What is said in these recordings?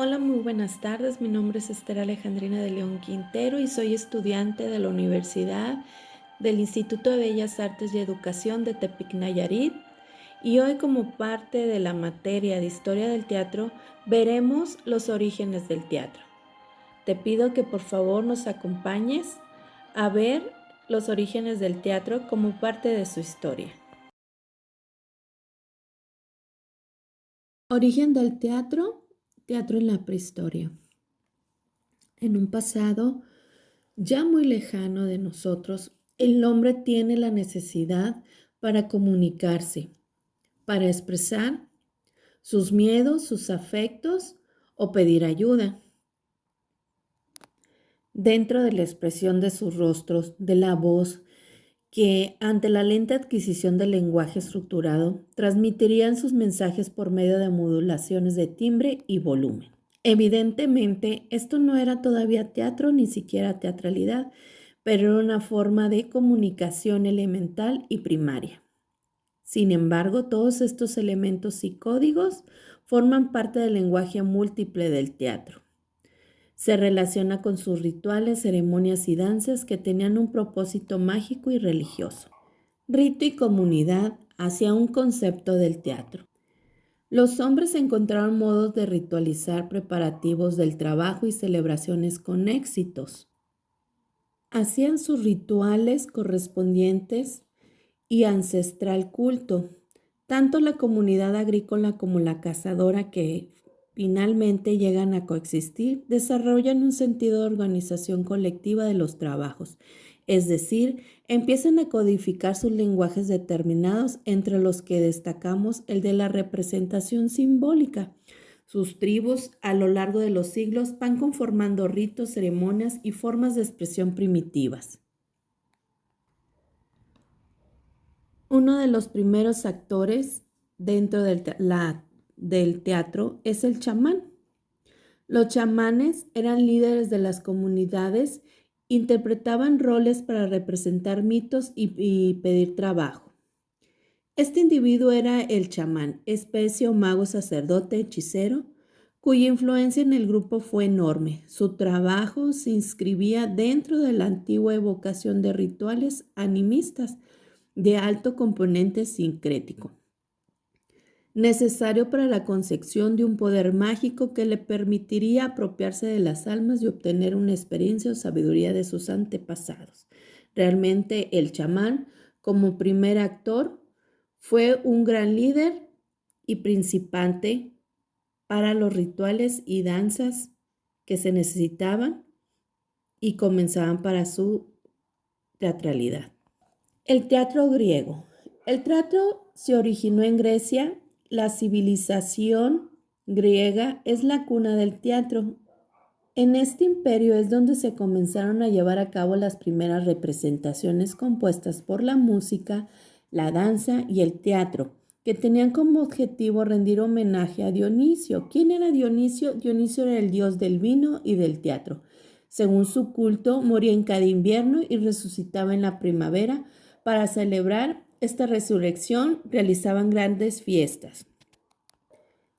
Hola, muy buenas tardes. Mi nombre es Esther Alejandrina de León Quintero y soy estudiante de la Universidad del Instituto de Bellas Artes y Educación de Tepic, Nayarit. Y hoy, como parte de la materia de Historia del Teatro, veremos los orígenes del teatro. Te pido que por favor nos acompañes a ver los orígenes del teatro como parte de su historia. Origen del teatro, teatro en la prehistoria. En un pasado ya muy lejano de nosotros, el hombre tiene la necesidad para comunicarse, para expresar sus miedos, sus afectos o pedir ayuda. Dentro de la expresión de sus rostros, de la voz, que ante la lenta adquisición del lenguaje estructurado, transmitirían sus mensajes por medio de modulaciones de timbre y volumen. Evidentemente, esto no era todavía teatro ni siquiera teatralidad, pero era una forma de comunicación elemental y primaria. Sin embargo, todos estos elementos y códigos forman parte del lenguaje múltiple del teatro. Se relaciona con sus rituales, ceremonias y danzas que tenían un propósito mágico y religioso. Rito y comunidad hacia un concepto del teatro. Los hombres encontraron modos de ritualizar preparativos del trabajo y celebraciones con éxitos. Hacían sus rituales correspondientes y ancestral culto. Tanto la comunidad agrícola como la cazadora, que finalmente llegan a coexistir, desarrollan un sentido de organización colectiva de los trabajos, es decir, empiezan a codificar sus lenguajes determinados, entre los que destacamos el de la representación simbólica. Sus tribus a lo largo de los siglos van conformando ritos, ceremonias y formas de expresión primitivas. Uno de los primeros actores dentro del teatro es el chamán. Los chamanes eran líderes de las comunidades, interpretaban roles para representar mitos y pedir trabajo. Este individuo era el chamán, especie o mago sacerdote hechicero, cuya influencia en el grupo fue enorme. Su trabajo se inscribía dentro de la antigua evocación de rituales animistas de alto componente sincrético, necesario para la concepción de un poder mágico que le permitiría apropiarse de las almas y obtener una experiencia o sabiduría de sus antepasados. Realmente el chamán, como primer actor, fue un gran líder y principante para los rituales y danzas que se necesitaban y comenzaban para su teatralidad. El teatro griego. El teatro se originó en Grecia. La civilización griega es la cuna del teatro. En este imperio es donde se comenzaron a llevar a cabo las primeras representaciones compuestas por la música, la danza y el teatro, que tenían como objetivo rendir homenaje a Dionisio. ¿Quién era Dionisio? Dionisio era el dios del vino y del teatro. Según su culto, moría en cada invierno y resucitaba en la primavera. Para celebrar esta resurrección realizaban grandes fiestas.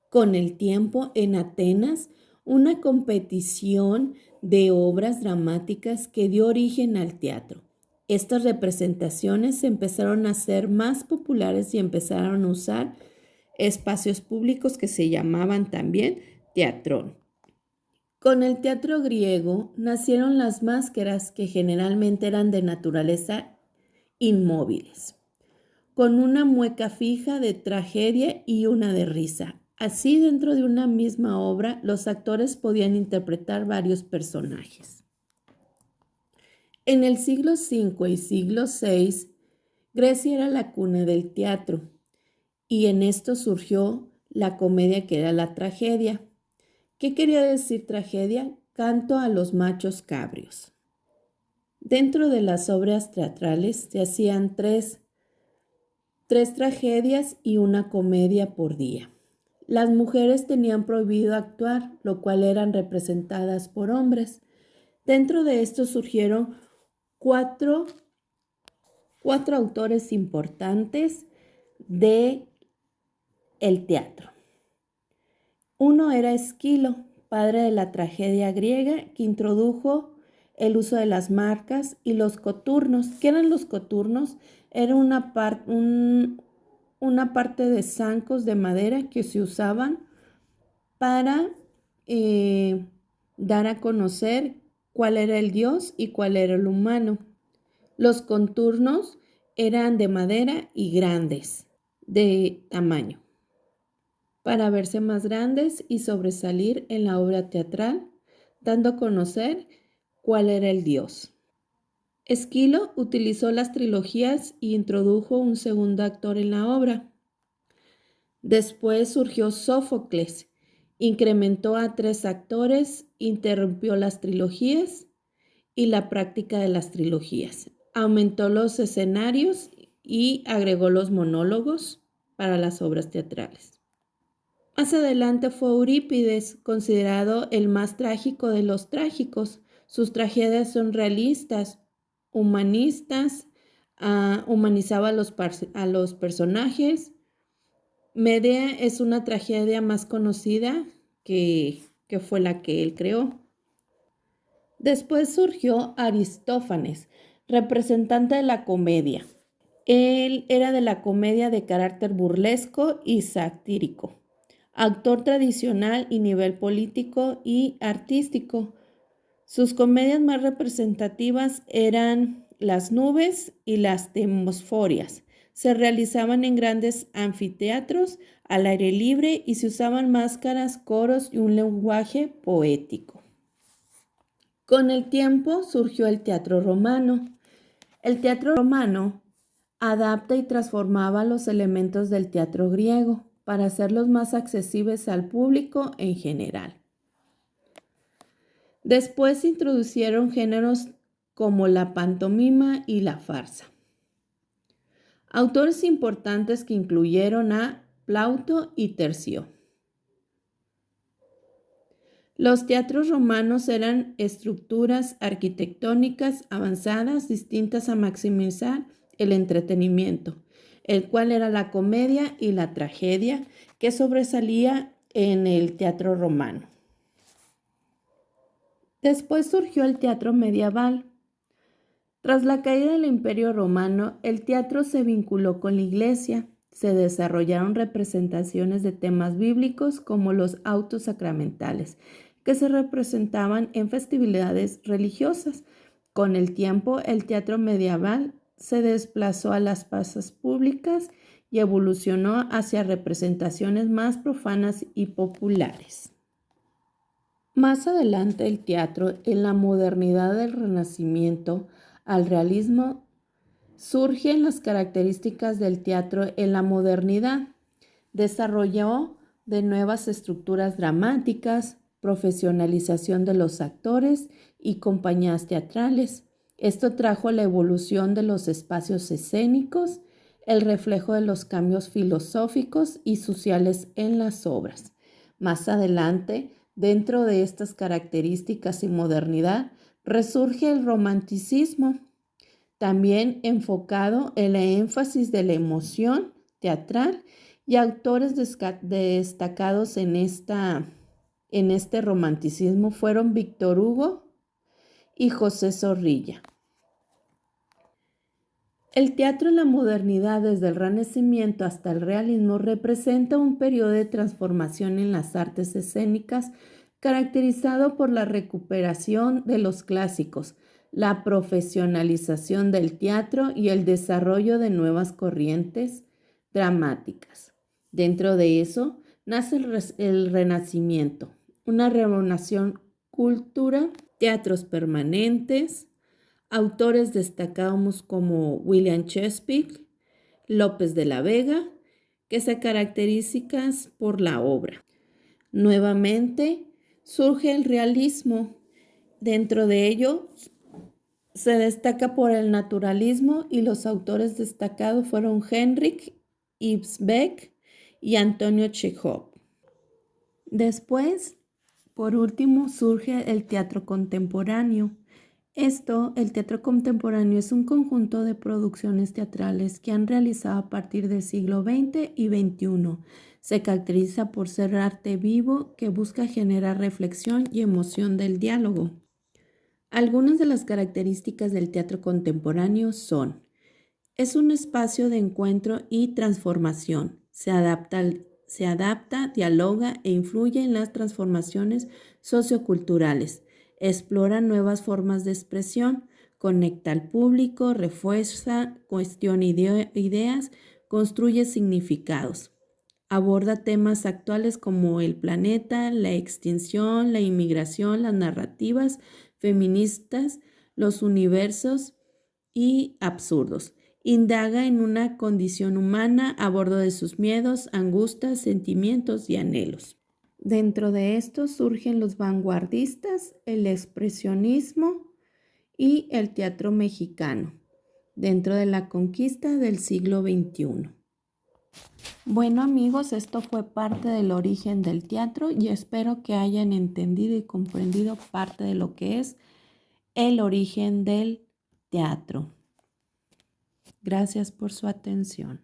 Con el tiempo, en Atenas, una competición de obras dramáticas que dio origen al teatro. Estas representaciones se empezaron a ser más populares y empezaron a usar espacios públicos que se llamaban también teatrón. Con el teatro griego nacieron las máscaras, que generalmente eran de naturaleza inmóviles, con una mueca fija de tragedia y una de risa. Así, dentro de una misma obra, los actores podían interpretar varios personajes. En el siglo V y siglo VI, Grecia era la cuna del teatro, y en esto surgió la comedia, que era la tragedia. ¿Qué quería decir tragedia? Canto a los machos cabrios. Dentro de las obras teatrales se hacían tres tragedias y una comedia por día. Las mujeres tenían prohibido actuar, lo cual eran representadas por hombres. Dentro de esto surgieron cuatro autores importantes de el teatro. Uno era Esquilo, padre de la tragedia griega, que introdujo el uso de las marcas y los coturnos. ¿Qué eran los coturnos? Era una parte de zancos de madera que se usaban para dar a conocer cuál era el dios y cuál era el humano. Los contornos eran de madera y grandes de tamaño, para verse más grandes y sobresalir en la obra teatral, dando a conocer cuál era el dios. Esquilo utilizó las trilogías y introdujo un segundo actor en la obra. Después surgió Sófocles, incrementó a 3 actores, interrumpió las trilogías y la práctica de las trilogías. Aumentó los escenarios y agregó los monólogos para las obras teatrales. Más adelante fue Eurípides, considerado el más trágico de los trágicos. Sus tragedias son realistas, humanistas, humanizaba a los personajes. Medea es una tragedia más conocida que fue la que él creó. Después surgió Aristófanes, representante de la comedia. Él era de la comedia de carácter burlesco y satírico, actor tradicional y nivel político y artístico. Sus comedias más representativas eran Las nubes y Las Temosforias. Se realizaban en grandes anfiteatros al aire libre y se usaban máscaras, coros y un lenguaje poético. Con el tiempo surgió el teatro romano. El teatro romano adapta y transformaba los elementos del teatro griego para hacerlos más accesibles al público en general. Después se introducieron géneros como la pantomima y la farsa. Autores importantes que incluyeron a Plauto y Tercio. Los teatros romanos eran estructuras arquitectónicas avanzadas distintas a maximizar el entretenimiento, el cual era la comedia y la tragedia que sobresalía en el teatro romano. Después surgió el teatro medieval. Tras la caída del Imperio Romano, el teatro se vinculó con la Iglesia. Se desarrollaron representaciones de temas bíblicos como los autos sacramentales, que se representaban en festividades religiosas. Con el tiempo, el teatro medieval se desplazó a las plazas públicas y evolucionó hacia representaciones más profanas y populares. Más adelante, el teatro, en la modernidad del Renacimiento al realismo, surgen las características del teatro en la modernidad. Desarrolló de nuevas estructuras dramáticas, profesionalización de los actores y compañías teatrales. Esto trajo la evolución de los espacios escénicos, el reflejo de los cambios filosóficos y sociales en las obras. Más adelante, dentro de estas características y modernidad, resurge el romanticismo, también enfocado en el énfasis de la emoción teatral, y autores destacados en este romanticismo fueron Víctor Hugo y José Zorrilla. El teatro en la modernidad, desde el Renacimiento hasta el realismo, representa un periodo de transformación en las artes escénicas caracterizado por la recuperación de los clásicos, la profesionalización del teatro y el desarrollo de nuevas corrientes dramáticas. Dentro de eso nace el Renacimiento, una renovación cultura, teatros permanentes, autores destacados como William Shakespeare, López de la Vega, que se caracterizan por la obra. Nuevamente surge el realismo. Dentro de ello se destaca por el naturalismo y los autores destacados fueron Henrik Ibsen y Antonio Chekhov. Después, por último, surge el teatro contemporáneo. El teatro contemporáneo es un conjunto de producciones teatrales que han realizado a partir del siglo XX y XXI. Se caracteriza por ser arte vivo que busca generar reflexión y emoción del diálogo. Algunas de las características del teatro contemporáneo son: es un espacio de encuentro y transformación. Se adapta, dialoga e influye en las transformaciones socioculturales. Explora nuevas formas de expresión, conecta al público, refuerza, cuestiona ideas, construye significados. Aborda temas actuales como el planeta, la extinción, la inmigración, las narrativas feministas, los universos y absurdos. Indaga en una condición humana a bordo de sus miedos, angustias, sentimientos y anhelos. Dentro de estos surgen los vanguardistas, el expresionismo y el teatro mexicano, dentro de la conquista del siglo XXI. Bueno amigos, esto fue parte del origen del teatro y espero que hayan entendido y comprendido parte de lo que es el origen del teatro. Gracias por su atención.